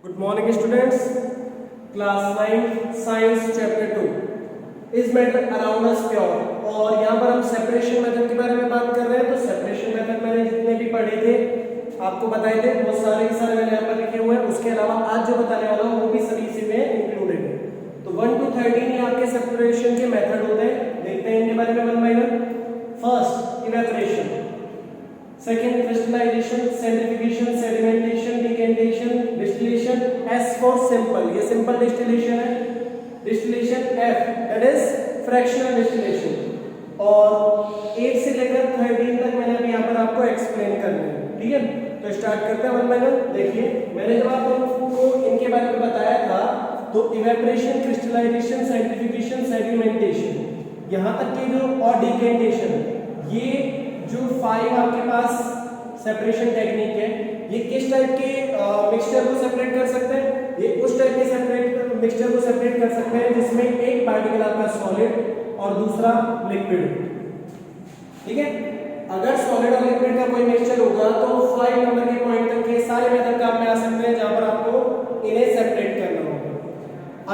Good morning students, class 9 science chapter 2 is matter around us pure. और यहाँ पर हम सेपरेशन मेथड के बारे में बात कर रहे हैं। तो सेपरेशन मेथड मैंने जितने भी पढ़े थे आपको बताए थे, वो सारे के सारे मैंने यहाँ पर लिखे हुए हैं। उसके अलावा आज जो बताने वाला हूँ वो भी सभी इसी में इंक्लूडेड है। तो 1 to 13 ये आपके सेपरेशन के मेथड होते हैं। देखते हैं इनके बारे में one by one. First, evaporation. Second, crystallization, centrifugation, sedimentation, decantation, distillation. S for simple, ये simple distillation है। Distillation F, that is fractional distillation। और 8 से लेकर 13 तक मैंने अभी यहाँ पर आपको एक्सप्लेन करना है, ठीक है। तो स्टार्ट करते हैं वन बाय वन। देखिए, मैंने जब आपको इनके बारे में बताया था तो इवेपोरेशन, क्रिस्टलाइजेशन, सेंट्रिफ्यूगेशन, सेडिमेंटेशन, यहाँ तक के जो और डिकेंटेशन, ये जो 5 आपके पास सेपरेशन टेक्निक है, ये किस टाइप के मिक्सचर को सेपरेट कर सकते हैं? ये उस टाइप के सेपरेट मिक्सचर को सेपरेट कर सकते हैं जिसमें एक पार्टिकल आपका सॉलिड और दूसरा लिक्विड, ठीक है। अगर सॉलिड और लिक्विड का कोई मिक्सचर होगा तो 5 नंबर के पॉइंट तक के सारे मेथड काम में आ सकते हैं जहां पर आपको इन्हें सेपरेट करना होगा।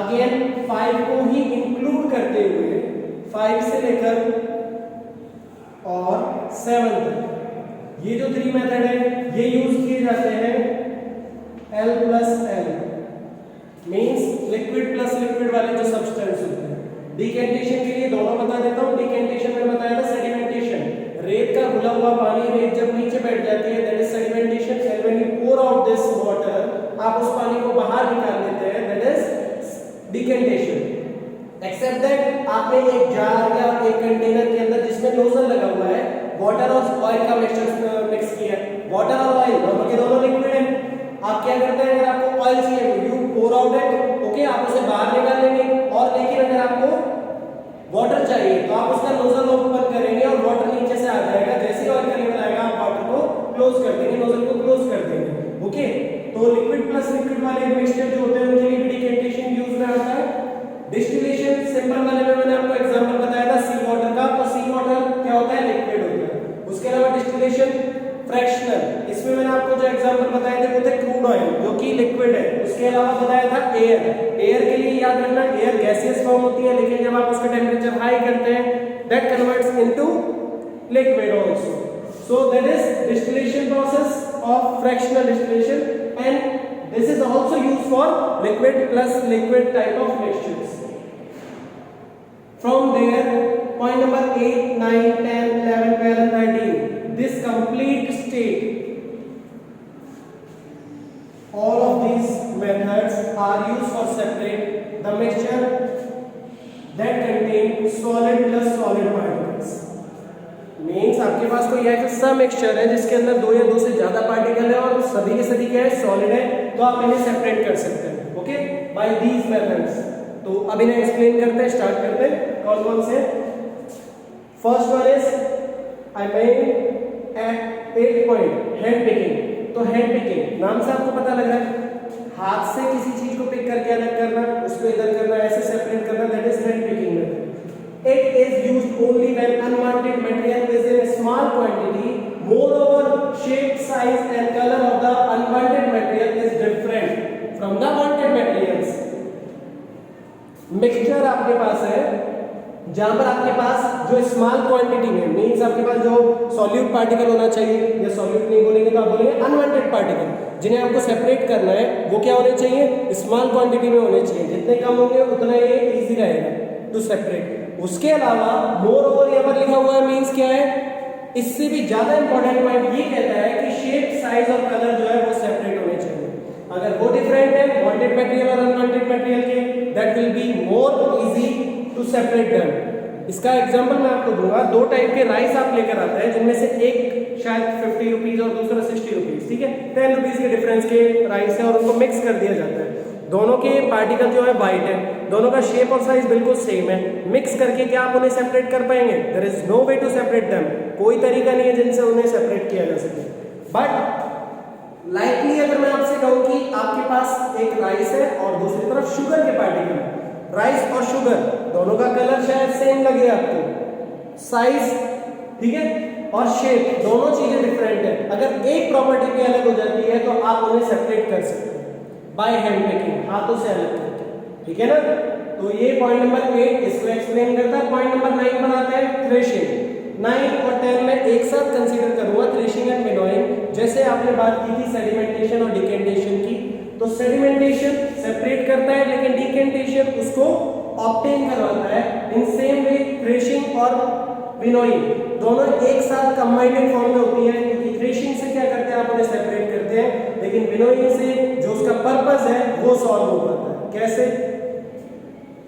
अगेन 5 को ही इंक्लूड करते हुए 5 से लेकर और 7 तक ये जो 3 मेथड है ये यूज किए जाते हैं L plus L, means liquid plus liquid वाले जो सब्सटेंस होते हैं। डिकेंटेशन के लिए दोनों बता देता हूँ। डिकेंटेशन में बताया था सेडिमेंटेशन, रेत का घुला हुआ पानी, रेत जब नीचे बैठ जाती है that is sedimentation. And when you pour out this water, आप उस पानी को बाहर निकाल देते हैं, that is decantation. Except that आपने एक जार या एक कंटेनर के अंदर जिसमें नोजल लगा हुआ है, वाटर और ऑयल का मिक्सचर मिक्स किया है। वाटर और ऑयल दोनों के दोनों लिक्विड हैं। आप क्या करते हैं, अगर आपको ऑयल चाहिए you pour out it, okay, आप उसे बाहर निकाल लेंगे। और लेकिन अगर आपको वाटर चाहिए तो आप उसका नोजल ओपन करेंगे और वाटर नीचे से आ जाएगा। जैसे ही ऑयल का लेवल आएगा आप वाटर को क्लोज कर देंगे, नोजल को क्लोज कर देंगे, ओके। तो लिक्विड प्लस लिक्विड वाले मिक्सचर जो होते हैं उनके लिए डिकेंटेशन यूज में आता है। डिस्टिलेशन सिंपल वाले में मैंने आपको एग्जांपल बताया था सी वाटर का, तो सी वाटर क्या होता है, लिक्विड होता है। उसके अलावा डिस्टिलेशन फ्रैक्शनल, इसमें मैंने आपको जो एग्जांपल बताए थे वो थे क्रूड ऑयल जो कि लिक्विड है। उसके अलावा बताया था एयर। एयर के लिए याद रखना एयर गैसियस फॉर्म होती है, लेकिन जब आप उसका टेम्परेचर हाई करते हैं that converts into liquid also. So that is distillation process of fractional distillation and this is also used for liquid plus liquid type of mixtures. From there, point number 8, 9, 10, 11, 12 and 13, this complete state, all of these methods are used for separate the mixture that contain solid plus solid particles. Means आपके पास कोई ऐसा mixture है जिसके अंदर 2 या 2 से ज्यादा particle है और सभी के सभी क्या है, सॉलिड है, तो आप इन्हें सेपरेट कर सकते हैं, ओके, बाय दीज मेथड्स। तो अब इन्हें एक्सप्लेन करते हैं, स्टार्ट करते हैं। कौन कौन से? First one is I made at 8 point hand picking. तो हैंड पिकिंग नाम से आपको पता लग रहा है हाथ से किसी चीज को पिक करके अलग करना, उसको इधर करना, ऐसे सेपरेट करना, that is hand picking method. It is used only when unwanted material is in a small quantity. Moreover, shape, size and color of the unwanted material is different from the wanted materials. Mixture आपके पास है जहां पर आपके पास जो small quantity में, means आपके पास जो solute particle होना चाहिए, या सॉल्यूट नहीं बोलेंगे तो आप बोलेंगे अनवांटेड पार्टिकल, जिन्हें आपको सेपरेट करना है वो क्या होने चाहिए, स्मॉल क्वांटिटी में होने चाहिए। जितने कम होंगे उतना ये इजी रहेगा टू सेपरेट। उसके अलावा मोर ओवर यहाँ पर लिखा हुआ है, मीन्स क्या है, इससे भी ज्यादा इंपॉर्टेंट पॉइंट ये कहता है कि शेप, साइज और कलर जो है वो सेपरेट होने चाहिए। अगर वो डिफरेंट है वांटेड मटेरियल और अनवांटेड मटेरियल के, that will be more easy to separate them. इसका एग्जांपल मैं आपको दूंगा। 2 टाइप के राइस आप लेकर आते हैं जिनमें से एक शायद 50 रुपीज और दूसरा 60 रुपीज, ठीक है, 10 रुपीज के डिफरेंस के राइस है और उनको मिक्स कर दिया जाता है। दोनों के पार्टिकल जो है वाइट है, दोनों का शेप और साइज बिल्कुल सेम है। मिक्स करके क्या आप उन्हें सेपरेट कर पाएंगे? There is no way to separate them. कोई तरीका नहीं है जिनसे उन्हें सेपरेट किया जा सके। बट लाइकली अगर मैं आपसे कहूं कि आपके पास एक राइस है और दूसरी तरफ शुगर के पार्टिकल, राइस और शुगर दोनों का कलर शायद सेम लगे आपको, साइज, ठीक है, और शेप दोनों चीजें डिफरेंट है। अगर एक प्रॉपर्टी भी अलग हो जाती है तो आप उन्हें सेपरेट कर सकते हैं। बाय हैंड पिकिंग, हाथों से अलग करके, ठीक है ना। तो ये पॉइंट नंबर 8 इसको एक्सप्लेन करता है। पॉइंट नंबर 9 बनाते हैं थ्रेशिंग। 9 और 10 में एक साथ कंसीडर करूंगा थ्रेशिंग एंड विनोइंग। जैसे आपने बात की थी सेडिमेंटेशन और डिकेंटेशन की, तो सेडिमेंटेशन सेपरेट करता है लेकिन डिकेंटेशन उसको ऑब्टेन करवाता है। इन सेम वे थ्रेशिंग और विनोइंग दोनों एक साथ कंबाइंड फॉर्म में होती है, क्योंकि थ्रेशिंग से क्या करते हैं आप उन्हें सेपरेट करते हैं, लेकिन विनोइंग से जो उसका पर्पस है वो सॉल्व हो पाता है। कैसे?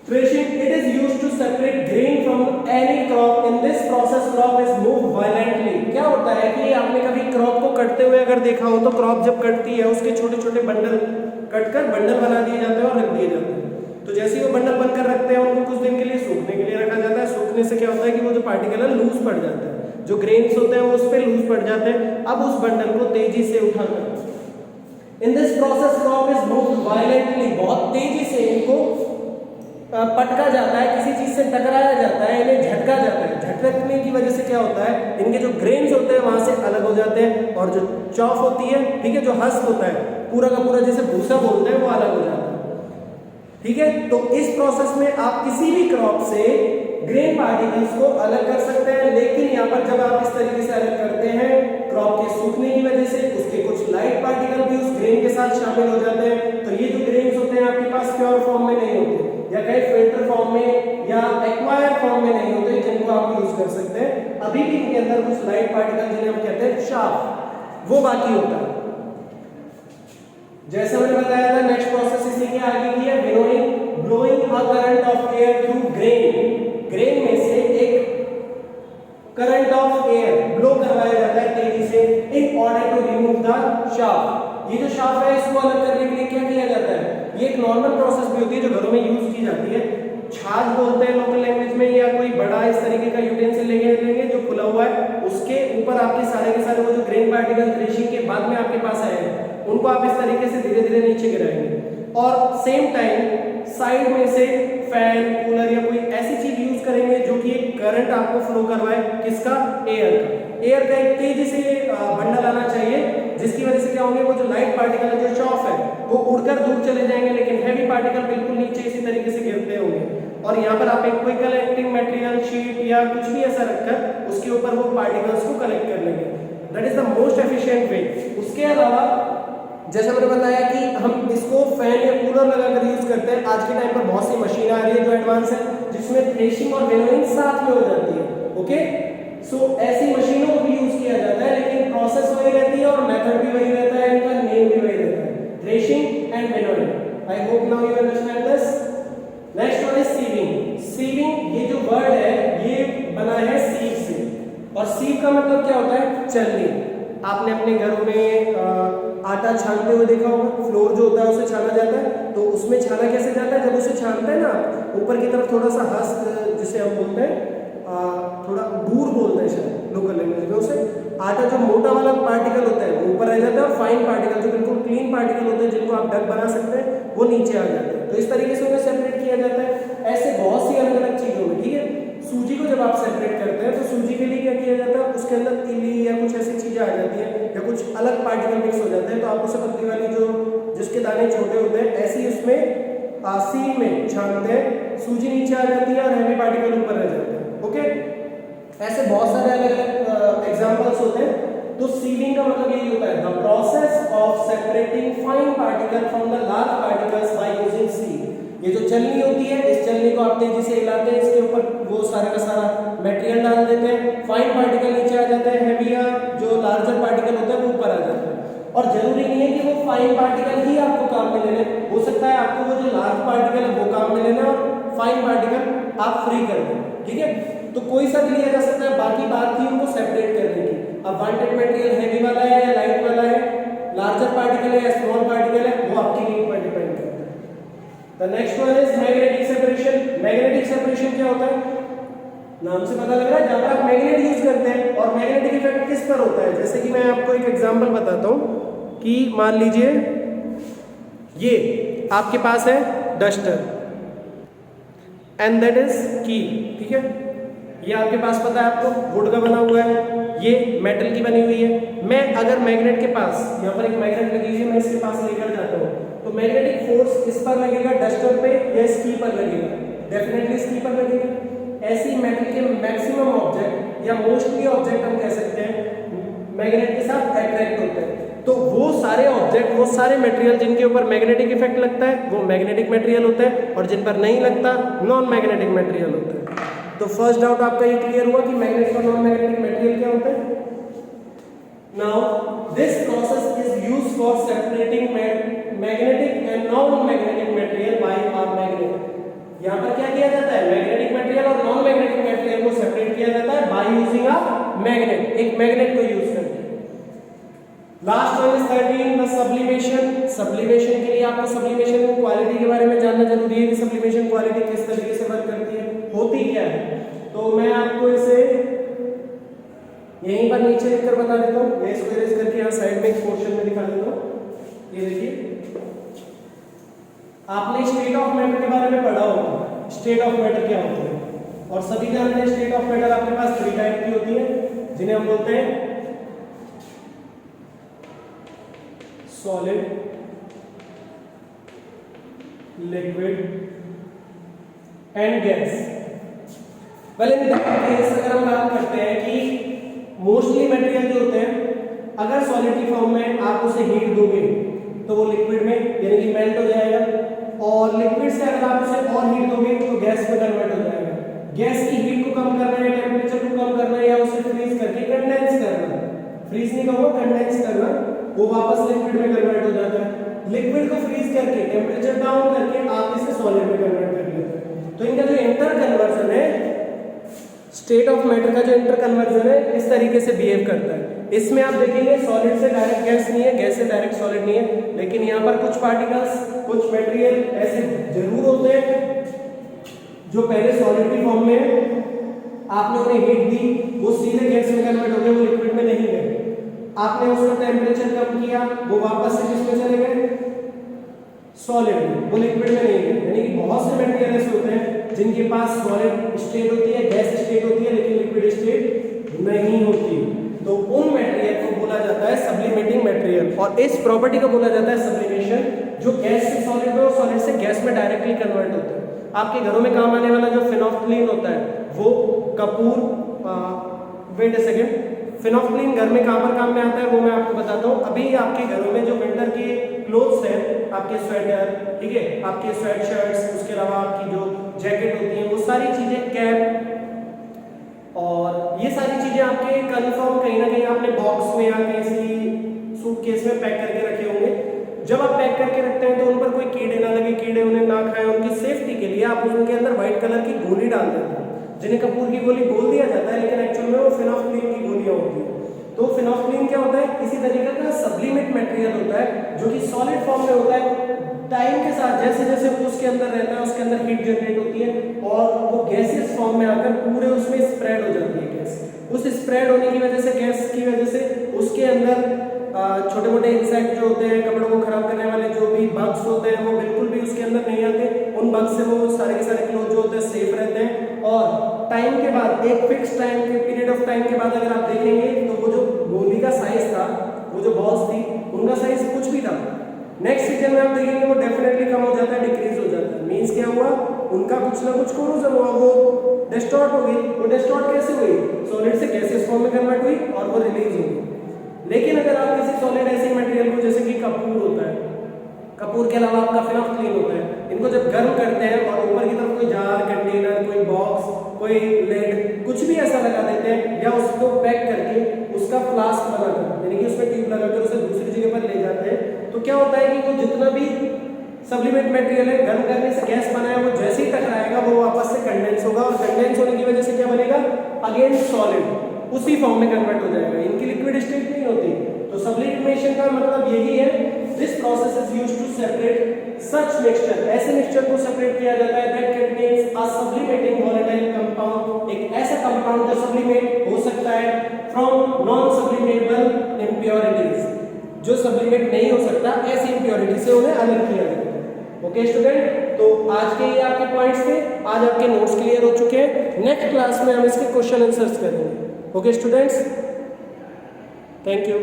Threshing, it is used to separate grain from any crop. In this process, crop is moved violently. क्या होता है कि आपने कभी क्रॉप को कटते हुए अगर देखा हो तो क्रॉप जब कटती है उसके छोटे छोटे बंडल कटकर बंडल बना दिए जाते हैं और रख दिए जाते हैं। तो जैसे ही वो बंडल बनकर रखते हैं उनको कुछ दिन के लिए सूखने के लिए रखा जाता है। सूखने से क्या होता है कि वो जो पार्टिकल है लूज पड़ जाता है, जो ग्रेन्स होते हैं वो उस पर लूज पड़ जाते हैं। अब उस बंडल को तेजी से उठाकर in this process crop is moved violently, बहुत तेजी से इनको पटका जाता है, किसी चीज से टकराया जाता है, इन्हें झटका जाता है। झटकने की वजह से क्या होता है, इनके जो ग्रेन्स होते हैं वहां से अलग हो जाते हैं और जो चॉफ होती है, ठीक है, जो हस्क होता है पूरा का पूरा जैसे भूसा बोलते हैं वो अलग हो जाता है, ठीक है। तो इस प्रोसेस में आप किसी भी क्रॉप से ग्रेन पार्टिकल्स को अलग कर सकते हैं, लेकिन यहाँ पर जब आप इस तरीके से अलग करते हैं क्रॉप के सूखने की वजह से उसके कुछ लाइट पार्टिकल भी उस ग्रेन के साथ शामिल हो जाते हैं। तो ये जो ग्रेन्स होते हैं आपके पास प्योर फॉर्म में नहीं होते या कहीं फिल्टर फॉर्म में या एक्वायर फॉर्म में नहीं होते, जिनको आप यूज कर सकते हैं। अभी भी इनके अंदर कुछ लाइट पार्टिकल जिन्हें हम कहते हैं शाफ्ट, वो बाकी होता है। जैसे मैंने बताया था नेक्स्ट प्रोसेस इसी के आगे की है winnowing, blowing a current of air through grain. Grain में से एक करंट ऑफ एयर ब्लो करवाया जाता है तेजी से in order to remove the shaft. ये जो शाफ्ट है इसको अलग करने के लिए क्या किया जाता है, ये एक नॉर्मल प्रोसेस भी होती है जो घरों में यूज की जाती है। छाछ बोलते हैं लोकल लैंग्वेज में, या कोई बड़ा इस तरीके का यूटेंसिल लेंगे जो खुला हुआ है, उसके ऊपर आपके सारे के सारे वो जो ग्रेन पार्टिकल थ्रेशिंग के बाद में आपके पास आए हैं उनको आप इस तरीके से धीरे धीरे नीचे गिराएंगे। और सेम टाइम साइड में से फैन, कूलर या कोई ऐसी चीज यूज करेंगे जो कि एक करंट आपको फ्लो करवाए, किसका, एयर का। एयर का एक तेजी से बंडल आना चाहिए, जिसकी वजह से क्या होंगे, वो जो लाइट पार्टिकल है जो शॉफ है वो उड़कर दूर चले जाएंगे, लेकिन हैवी पार्टिकल बिल्कुल नीचे इसी तरीके से गिरते होंगे। और यहाँ पर आप एक कोई कलेक्टिंग मटेरियल शीट या कुछ भी ऐसा रखकर उसके ऊपर वो पार्टिकल्स को कलेक्ट कर लेंगे। That is the most efficient way. उसके अलावा जैसे मैंने बताया कि हम इसको फैन या कूलर लगाकर यूज करते हैं। आज के टाइम पर बहुत सी मशीन आ रही है जो एडवांस है, जिसमें थ्रेशिंग और विनोइंग साथ में हो जाती है। ओके, सो ऐसी मशीनों को भी यूज किया जाता है, लेकिन प्रोसेस वही रहती है और मेथड भी वही रहता है, इनका नेम भी वही रहता है, threshing and winnowing. I hope now you understand this. Next one is sieving. Sieving, ये जो वर्ड है ये बना है सीव से, और सीव का मतलब क्या होता है, चलनी। आपने अपने घरों में आटा छानते हुए देखा होगा, फ्लोर जो होता है उसे छाना जाता है, तो उसमें छाना कैसे जाता है, जब उसे छानते हैं ना ऊपर की तरफ थोड़ा सा हस्क जिसे हम बोलते हैं, थोड़ा दूर बोलते हैं शायद लोकल लैंग्वेज में, उसे आटा जो मोटा वाला पार्टिकल होता है वो ऊपर रह जाता है और फाइन पार्टिकल जो बिल्कुल क्लीन पार्टिकल होते हैं जिनको आप डक बना सकते हैं वो नीचे आ जाते हैं। तो इस तरीके से उन्हें सेपरेट किया जाता है। ऐसे बहुत सी अलग अलग चीजों में, ठीक है। सूजी को जब आप सेपरेट करते हैं तो सूजी के लिए क्या किया जाता है, उसके अंदर तिली या कुछ ऐसी चीजें आ जाती हैं या कुछ अलग पार्टिकल मिक्स हो जाते हैं, तो आप उसे पतली वाली जो जिसके दाने छोटे होते हैं ऐसे ही उसमें सीव में छानते हैं, सूजी नीचे आ जाती है और हैवी पार्टिकल ऊपर रह जाते हैं। ओके, ऐसे बहुत सारे अलग अलग एग्जांपल्स होते हैं। तो सीविंग का मतलब यही होता है, the process of separating fine particle from the large particles by using sieve. ये जो चलनी होती है, इस चलनी को आप तेजी से हिलाते हैं, इसके ऊपर वो सारे का सारा मटेरियल डाल देते हैं, फाइन पार्टिकल नीचे आ जाते हैं, हैवी या जो लार्जर पार्टिकल होते हैं वो ऊपर आ जाते हैं। और जरूरी नहीं है कि वो फाइन पार्टिकल ही आपको काम में लेने, हो सकता है आपको वो जो लार्ज पार्टिकल है वो काम में लेना और फाइन पार्टिकल आप फ्री कर दें, ठीक है। तो कोई सा भी लिया जा सकता है, बाकी बात थी उनको सेपरेट करने की। अब वांटेड मटेरियल हैवी वाला है या लाइट वाला है, लार्जर पार्टिकल है या स्मॉल पार्टिकल है, वो आपकी नीड पर डिपेंड करता है। The next one is magnetic separation. Magnetic separation क्या होता है, नाम से पता लग रहा है, जहां पर आप मैग्नेट यूज करते हैं। और मैग्नेटिक इफेक्ट किस पर होता है, जैसे कि मैं आपको एक एग्जांपल बताता हूं कि मान लीजिए ये आपके पास है डस्टर एंड दैट इज की, ठीक है। ये आपके पास पता है आपको वुड का बना हुआ है, ये मेटल की बनी हुई है। मैं अगर मैग्नेट के पास, यहाँ पर एक मैग्नेट लगी हुई है, मैं इसके पास लेकर जाता हूँ तो मैग्नेटिक फोर्स इस पर लगेगा डस्टर पे या इसकी पर लगेगा, डेफिनेटली इसकी पर लगेगा। ऐसी मेटल के मैक्सिमम ऑब्जेक्ट या मोस्टली ऑब्जेक्ट हम कह सकते हैं मैग्नेट के साथ अट्रैक्ट होते हैं। तो वो सारे ऑब्जेक्ट, वो सारे मटेरियल जिनके ऊपर मैग्नेटिक इफेक्ट लगता है वो मैग्नेटिक मटेरियल होते हैं, और जिन पर नहीं लगता नॉन मैग्नेटिक मटेरियल होते हैं। तो फर्स्ट डाउट आपका ये क्लियर हुआ कि मैग्नेटिक और नॉन मैग्नेटिक मटेरियल क्या होते हैं। Now this process is used for separating magnetic and non magnetic material by a magnet. यहाँ पर क्या किया जाता है, मैग्नेटिक मटेरियल और नॉन मैग्नेटिक मटेरियल को सेपरेट किया जाता है बाय यूजिंग अ मैग्नेट, एक मैग्नेट को यूज करके। Last one is 13 the sublimation. Sublimation के लिए आपको सब्लिमेशन की क्वालिटी के बारे में जानना जरूरी है कि सब्लिमेशन क्वालिटी किस तरीके से वर्क करती है, होती क्या है। तो मैं आपको इसे यहीं पर नीचे लिखकर बता देता हूँ, मैं इसको इरेज करके यहाँ साइड में एक पोर्शन में दिखा देता हूँ। ये देखिए, आपने स्टेट ऑफ मैटर के बारे में पढ़ा होगा, स्टेट ऑफ मैटर क्या होता है, और सभी जानते हैं स्टेट ऑफ मैटर आपके पास 3 टाइप की होती है, जिन्हें हम बोलते हैं solid, liquid and gas. Well in that case अगर हम बात करते हैं कि मोस्टली मटेरियल जो होते हैं अगर सॉलिड की फॉर्म में आप उसे हीट दोगे तो वो लिक्विड में यानी कि मेल्ट हो जाएगा, और लिक्विड से अगर आप उसे और हीट दोगे तो गैस में कन्वर्ट हो जाएगा। गैस की हीट को कम करना है, टेम्परेचर को कम करना है, या उसे फ्रीज करके कंडेंस करना, फ्रीज नहीं कहूँगा कंडेंस करना, वो वापस लिक्विड में कन्वर्ट हो जाता है। लिक्विड को फ्रीज करके टेम्परेचर डाउन करके आप इसे सॉलिड में कन्वर्ट कर लेते हैं। तो इनका जो इंटर कन्वर्जन है, स्टेट ऑफ मैटर का जो इंटर कन्वर्जन है, इस तरीके से बिहेव करता है। इसमें आप देखेंगे सॉलिड से डायरेक्ट गैस नहीं है, गैस से डायरेक्ट सॉलिड नहीं है, लेकिन यहाँ पर कुछ पार्टिकल्स, कुछ मटेरियल ऐसे जरूर होते हैं जो पहले सॉलिड की फॉर्म में है, आपने उन्हें हीट दी, वो सीधे गैस में कन्वर्ट हो गए, वो लिक्विड में नहीं गए। आपने उसका टेम्परेचर कम किया, वो वापस से किसमें चले गए, सॉलिड में, वो लिक्विड में नहीं गए। यानी कि बहुत से मटेरियल ऐसे होते हैं जिनके पास सॉलिड स्टेट होती है, गैस स्टेट होती है, लेकिन लिक्विड स्टेट नहीं होती। तो उन मटेरियल को बोला जाता है सब्लिमेटिंग मटेरियल, और इस प्रॉपर्टी को बोला जाता है सब्लिमेशन, जो गैस से सॉलिड में और सॉलिड से गैस में डायरेक्टली कन्वर्ट होता है। आपके घरों में काम आने वाला जो फिनोफ्थलीन होता है, वो कपूर, वेट अ सेकंड, फिनोफ्थलीन घर में कहाँ पर काम में आता है वो मैं आपको बताता हूँ। अभी आपके घरों में जो विंटर के क्लोथ्स हैं, आपके स्वेटर, ठीक है, आपके स्वेट शर्ट्स, उसके अलावा आपकी जो जैकेट होती है, वो सारी चीजें, कैप और ये सारी चीजें आपके कन्फर्म कहीं ना कहीं आपने बॉक्स में या किसी सूटकेस में पैक करके रखे होंगे। जब आप पैक करके रखते हैं तो उन पर कोई कीड़े ना लगे, कीड़े उन्हें ना खाएं, उनकी सेफ्टी के लिए आप उनके अंदर व्हाइट कलर की गोली डाल देते हैं, जिन्हें कपूर की गोली बोल दिया जाता है, लेकिन एक्चुअल में वो फिनोफ्थलीन की गोलियां होती है। तो फिनोफ्थलीन क्या होता है, इसी तरीके का सब्लिमेट मटेरियल होता है जो कि सॉलिड फॉर्म में होता है। टाइम के साथ जैसे जैसे वो उसके अंदर रहता है, उसके अंदर हीट जनरेट होती है और वो गैसियस फॉर्म में आकर पूरे उसमें स्प्रेड हो जाती है गैस। उस स्प्रेड होने की वजह से, गैस की वजह से उसके अंदर छोटे मोटे इंसेक्ट जो होते हैं, कपड़ों को खराब करने वाले जो भी बग्स होते हैं, वो बिल्कुल भी उसके अंदर नहीं आते। उन बग्स से वो सारे के सारे क्लोथ जो होते हैं सेफ रहते हैं। और टाइम के बाद, एक फिक्स टाइम के पीरियड ऑफ टाइम के बाद अगर आप देखेंगे तो वो जो गोली का साइज था, वो जो बॉल्स थी, उनका साइज कुछ भी था, नेक्स्ट सीजन में आप देखेंगे वो डेफिनेटली कम हो जाता है, डिक्रीज हो जाता है। मींस क्या हुआ, उनका कुछ ना कुछ कोरोजन हुआ, वो डिस्टॉर्ट हो गई। वो डिस्टॉर्ट कैसे हुई, सॉलिड से गैसियस फॉर्म में कन्वर्ट हुई और वो रिलीज हो गई। लेकिन अगर आप किसी सॉलिड ऐसे मटेरियल को, जैसे कि कपूर होता है, कपूर के अलावा आपका फिनोफ्थलीन होता है, इनको जब गर्म करते हैं और ऊपर की तरफ कोई जार, कंटेनर, कोई बॉक्स, कोई लेड, कुछ भी ऐसा लगा देते हैं, या उसको पैक करके उसका फ्लास्क बनाकर, यानी कि उसमें ट्यूब लगाकर उसे दूसरी जगह पर ले जाते हैं, तो क्या होता है कि वो जितना भी सब्लिमेट मटेरियल है, गर्म करने से गैस बना है, वो जैसे ही टकराएगा वो वापस से कंडेंस होगा, और कंडेंस होने की वजह से क्या बनेगा, अगेन सॉलिड उसी फॉर्म में कन्वर्ट हो जाएगा। इनकी लिक्विड स्टेट नहीं होती। तो सब्लिमेशन का मतलब यही है, this process is used to separate such mixture, ऐसे मिक्सचर को सेपरेट किया जाता है that contains a sublimating volatile compound, एक ऐसा कंपाउंड जो सब्लिमेट हो सकता है फ्रॉम नॉन सब्लिमेबल इम्प्योरिटीज, जो सब्लिमेट नहीं हो सकता, ऐसी इम्प्योरिटी से उन्हें अलग किया जाता है। ओके स्टूडेंट, तो आज के ये आपके पॉइंट्स थे, आज आपके नोट्स क्लियर हो चुके हैं। नेक्स्ट क्लास में हम इसके क्वेश्चन आंसर्स करेंगे। Okay students, thank you.